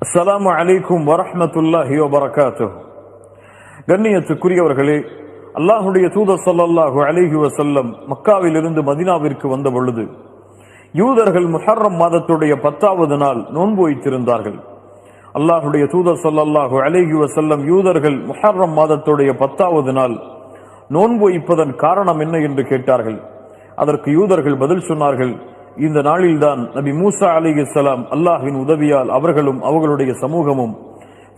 அஸ்ஸலாமு அலைக்கும் வரஹ்மத்துல்லாஹி வபரகாத்துஹு. கண்ணியத்துக்குரியவர்களே, அல்லாஹுடைய தூதர் ஸல்லல்லாஹு அலைஹி வஸல்லம் மக்காவிலிருந்து மதீனாவிற்கு வந்த பொழுது யூதர்கள் முஹர்ரம் மாதத்துடைய 10வது நாள் நோன்பு வைத்திருந்தார்கள். அல்லாஹுடைய தூதர் ஸல்லல்லாஹு அலைஹி வஸல்லம் யூதர்கள் முஹர்ரம் மாதத்துடைய 10வது நாள் நோன்பு வைப்பதன் காரணம் என்ன என்று கேட்டார்கள். அதற்கு யூதர்கள் பதில் சொன்னார்கள், இந்த நாளில்தான் நபி மூசா அலைஹிஸ்ஸலாம் அல்லாஹ்வின் உதவியால் அவர்களும் அவர்களுடைய சமூகமும்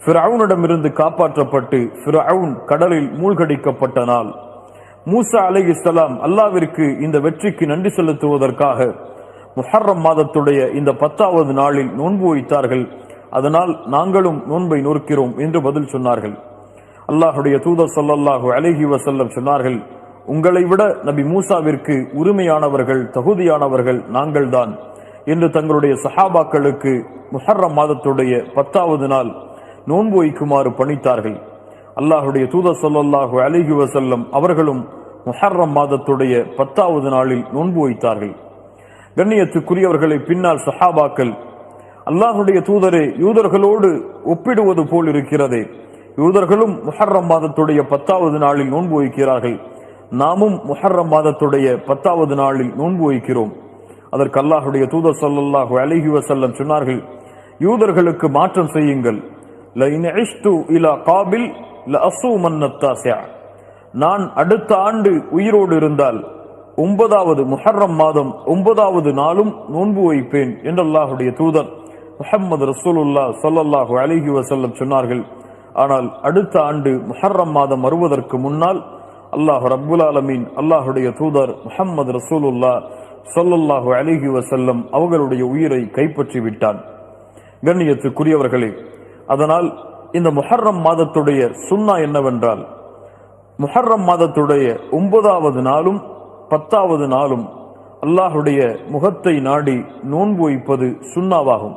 ஃபிரௌனிடமிருந்து காப்பாற்றப்பட்டு ஃபிரௌன் கடலில் மூழ்கடிக்கப்பட்ட நாள். மூசா அலைஹிஸ்ஸலாம் அல்லாஹ்விற்கு இந்த வெற்றிக்கு நன்றி செலுத்துவதற்காக முஹர்ரம் மாதத்துடைய இந்த 10வது நாளில் நோன்பு வைத்தார்கள். அதனால் நாங்களும் நோன்பை நோக்கிறோம் என்று பதில் சொன்னார்கள். அல்லாஹுடைய தூதர் ஸல்லல்லாஹு அலைஹி வஸல்லம் சொன்னார்கள், உங்களை விட நபி மூசாவிற்கு உரிமையானவர்கள் தகுதியானவர்கள் நாங்கள்தான் என்று தங்களுடைய சஹாபாக்களுக்கு முஹர்ரம் மாதத்துடைய 10வது நாள் நோன்பு வைக்குமாறு பணித்தார்கள். அல்லாஹுடைய தூதர் ஸல்லல்லாஹு அலைஹி வஸல்லம் அவர்களும் முஹர்ரம் மாதத்துடைய 10வது நாளில் நோன்பு வைத்தார்கள். கண்ணியத்துக்குரியவர்களை பின்னால் சஹாபாக்கள், அல்லாஹுடைய தூதரே, யூதர்களோடு ஒப்பிடுவது போல் இருக்கிறதே, யூதர்களும் முஹர்ரம் மாதத்துடைய 10வது நாளில் நோன்பு வைக்கிறார்கள், நாமும் முஹர்ரம் மாதத்துடைய 10வது நாளில் நோன்பு வைக்கிறோம். அதற்கு அல்லாஹுடைய தூதர் ஸல்லல்லாஹு அலைஹி வஸல்லம் சொன்னார்கள், யூதர்களுக்கு மாற்றம் செய்யுங்கள். லஇன் இஷ்து இலா காபில் லஅஸூமன் அத்தாஸிஅ, நான் அடுத்த ஆண்டு உயிரோடு இருந்தால் 9வது முஹர்ரம் மாதம் 9வது நாளும் நோன்பு வைப்பேன் என்று அல்லாஹுடைய தூதர் முஹம்மது ரசூலுல்லாஹ் ஸல்லல்லாஹு அலைஹி வஸல்லம் சொன்னார்கள். ஆனால் அடுத்த ஆண்டு முஹர்ரம் மாதம் வருவதற்கு முன்னால் அல்லாஹ் ரப்புல் ஆலமீன் அல்லாஹுடைய தூதர் முஹம்மது ரசூலுல்லாஹ் ஸல்லல்லாஹு அலைஹி வஸல்லம் அவர்களுடைய உயிரை கைப்பற்றி விட்டான். கண்ணியத்துக்குரியவர்களே, அதனால் இந்த முஹர்ரம் மாதத்துடைய சுன்னா என்னவென்றால், முஹர்ரம் மாதத்துடைய 9வது நாளும் 10வது நாளும் அல்லாஹுடைய முகத்தை நாடி நோன்பு வைப்பது சுன்னாவாகும்.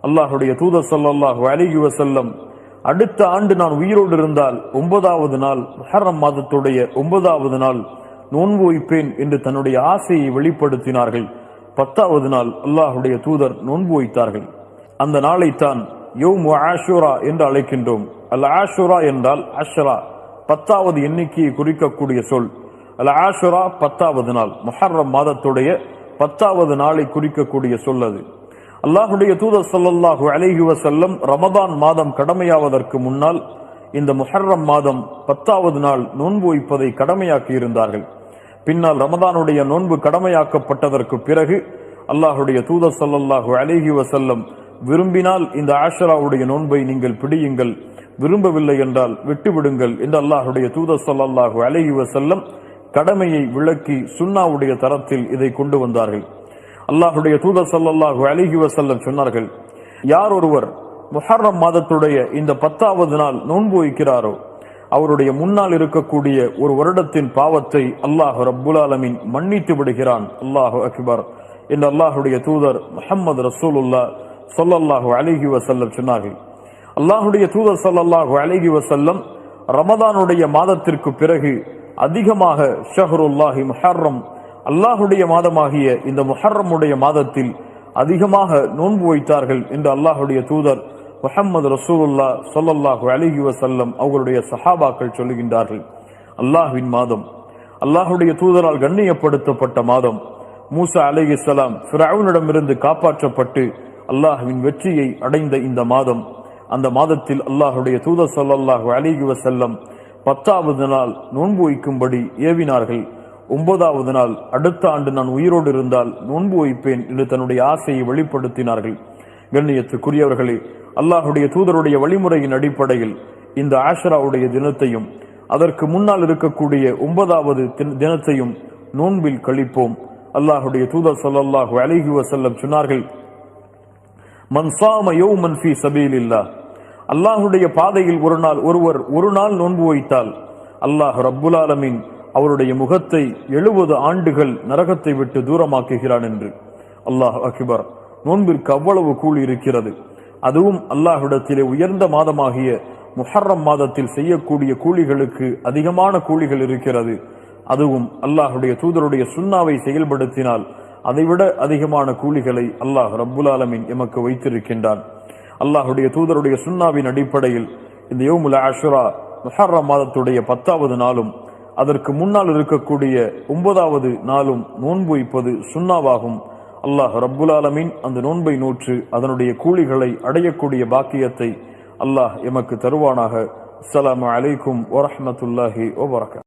அல்லாஹுடைய தூதர் ஸல்லல்லாஹு அலைஹி வஸல்லம் அடுத்த ஆண்டு நான் உயிரோடு இருந்தால் 9வது நாள் முஹர்ரம் மாதத்துடைய 9வது நாள் நோன்பு வைப்பேன் என்று தன்னுடைய ஆசையை வெளிப்படுத்தினார்கள். 10வது நாள் அல்லாஹுடைய தூதர் நோன்பு வைத்தார்கள். அந்த நாளைத்தான் யௌமு ஆஷுரா என்று அழைக்கின்றோம். அல் ஆஷுரா என்றால் அஷ்ரா, 10வது எண்ணிக்கையை குறிக்கக்கூடிய சொல். அல் ஆஷுரா 10வது நாள், முஹர்ரம் மாதத்துடைய 10வது நாளை குறிக்கக்கூடிய சொல் அது. அல்லாஹுடைய தூதர் ஸல்லல்லாஹு அலைஹி வஸல்லம் ரமதான் மாதம் கடமையாவதற்கு முன்னால் இந்த முஹர்ரம் மாதம் 10வது நாள் நோன்பு வைப்பதை கடமையாக்கி இருந்தார்கள். பின்னால் ரமதானுடைய நோன்பு கடமையாக்கப்பட்டதற்கு பிறகு அல்லாஹுடைய தூதர் ஸல்லல்லாஹு அலைஹி வஸல்லம் விரும்பினால் இந்த ஆஷராவுடைய நோன்பை நீங்கள் பிடியுங்கள், விரும்பவில்லை என்றால் விட்டுவிடுங்கள் என்று அல்லாஹுடைய தூதர் ஸல்லல்லாஹு அலைஹி வஸல்லம் கடமையை விளக்கி சுன்னாவுடைய தரத்தில் இதை கொண்டு வந்தார்கள். அல்லாஹுடைய தூதர் ஸல்லல்லாஹு அலைஹி வஸல்லம் சொன்னார்கள், யார் ஒருவர் முஹர்ரம் மாதத்துடைய இந்த 10வது நாள் நோன்பு வைக்கிறாரோ அவருடைய முன்னால் இருக்கக்கூடிய ஒரு வருடத்தின் பாவத்தை அல்லாஹ் ரப்புல் ஆலமீன் மன்னித்து விடுகிறான். அல்லாஹு அக்பர் என்று அல்லாஹுடைய தூதர் முஹம்மது ரசூலுல்லாஹ் ஸல்லல்லாஹு அலைஹி வஸல்லம் சொன்னார்கள். அல்லாஹுடைய தூதர் ஸல்லல்லாஹு அலைஹி வஸல்லம் ரமதானுடைய மாதத்திற்கு பிறகு அதிகமாக ஷஹ்ருல்லாஹி முஹர்ரம், அல்லாஹுடைய மாதமாகிய இந்த முஹர்ரமுடைய மாதத்தில் அதிகமாக நோன்பு வைத்தார்கள் என்று அல்லாஹுடைய தூதர் முஹம்மது ரசூலுல்லாஹ் ஸல்லல்லாஹு அலைஹி வஸல்லம் அவர்களுடைய சஹாபாக்கள் சொல்லுகின்றார்கள். அல்லாஹ்வின் மாதம், அல்லாஹுடைய தூதரால் கண்ணியப்படுத்தப்பட்ட மாதம், மூசா அலைஹிஸ்ஸலாம் ஃபிரௌனிடமிருந்து காப்பாற்றப்பட்டு அல்லாஹ்வின் வெற்றியை அடைந்த இந்த மாதம், அந்த மாதத்தில் அல்லாஹுடைய தூதர் ஸல்லல்லாஹு அலைஹி வஸல்லம் 10வது நாள் நோன்பு வைக்கும்படி ஏவினார்கள். 9வது நாள் அடுத்த ஆண்டு நான் உயிரோடு இருந்தால் நோன்பு வைப்பேன் என்று தன்னுடைய ஆசையை வெளிப்படுத்தினார்கள். கண்ணியத்துக்குரியவர்களே, அல்லாஹுடைய தூதருடைய வழிமுறையின் அடிப்படையில் இந்த ஆஷராவுடைய தினத்தையும் அதற்கு முன்னால் இருக்கக்கூடிய 9வது தினத்தையும் நோன்பில் கழிப்போம். அல்லாஹுடைய தூதர் ஸல்லல்லாஹு அலைஹி வஸல்லம் சொன்னார்கள், மன் ஸாம யௌமன் ஃபீ ஸபீலில்லாஹ், அல்லாஹுடைய பாதையில் ஒரு நாள் நோன்பு வைத்தால் அல்லாஹ் ரப்புல் ஆலமீன் அவருடைய முகத்தை 70 ஆண்டுகள் நரகத்தை விட்டு தூரமாக்குகிறான் என்று. அல்லாஹ் அக்பர். நோன்பிற்கு அவ்வளவு கூலி இருக்கிறது. அதுவும் அல்லாஹ்விடத்திலே உயர்ந்த மாதமாகிய முஹர்ரம் மாதத்தில் செய்யக்கூடிய கூலிகளுக்கு அதிகமான கூலிகள் இருக்கிறது. அதுவும் அல்லாஹுடைய தூதருடைய சுன்னாவை செயல்படுத்தினால் அதைவிட அதிகமான கூலிகளை அல்லாஹ் ரப்புல் ஆலமீன் எமக்கு வைத்திருக்கின்றான். அல்லாஹுடைய தூதருடைய சுன்னாவின் அடிப்படையில் இந்த யௌமுல் ஆஷுரா முஹர்ரம் மாதத்துடைய 10வது நாளும் அதற்கு முன்னால் இருக்கக்கூடிய 9வது நாளும் நோன்பு வைப்பது சுன்னாவாகும். அல்லாஹ் ரப்புல் ஆலமீன் அந்த நோன்பை நோற்று அதனுடைய கூலிகளை அடையக்கூடிய பாக்கியத்தை அல்லாஹ் எமக்கு தருவானாக. அஸ்ஸலாமு அலைக்கும் வரஹ்மத்துல்லாஹி வபரகாத்துஹு.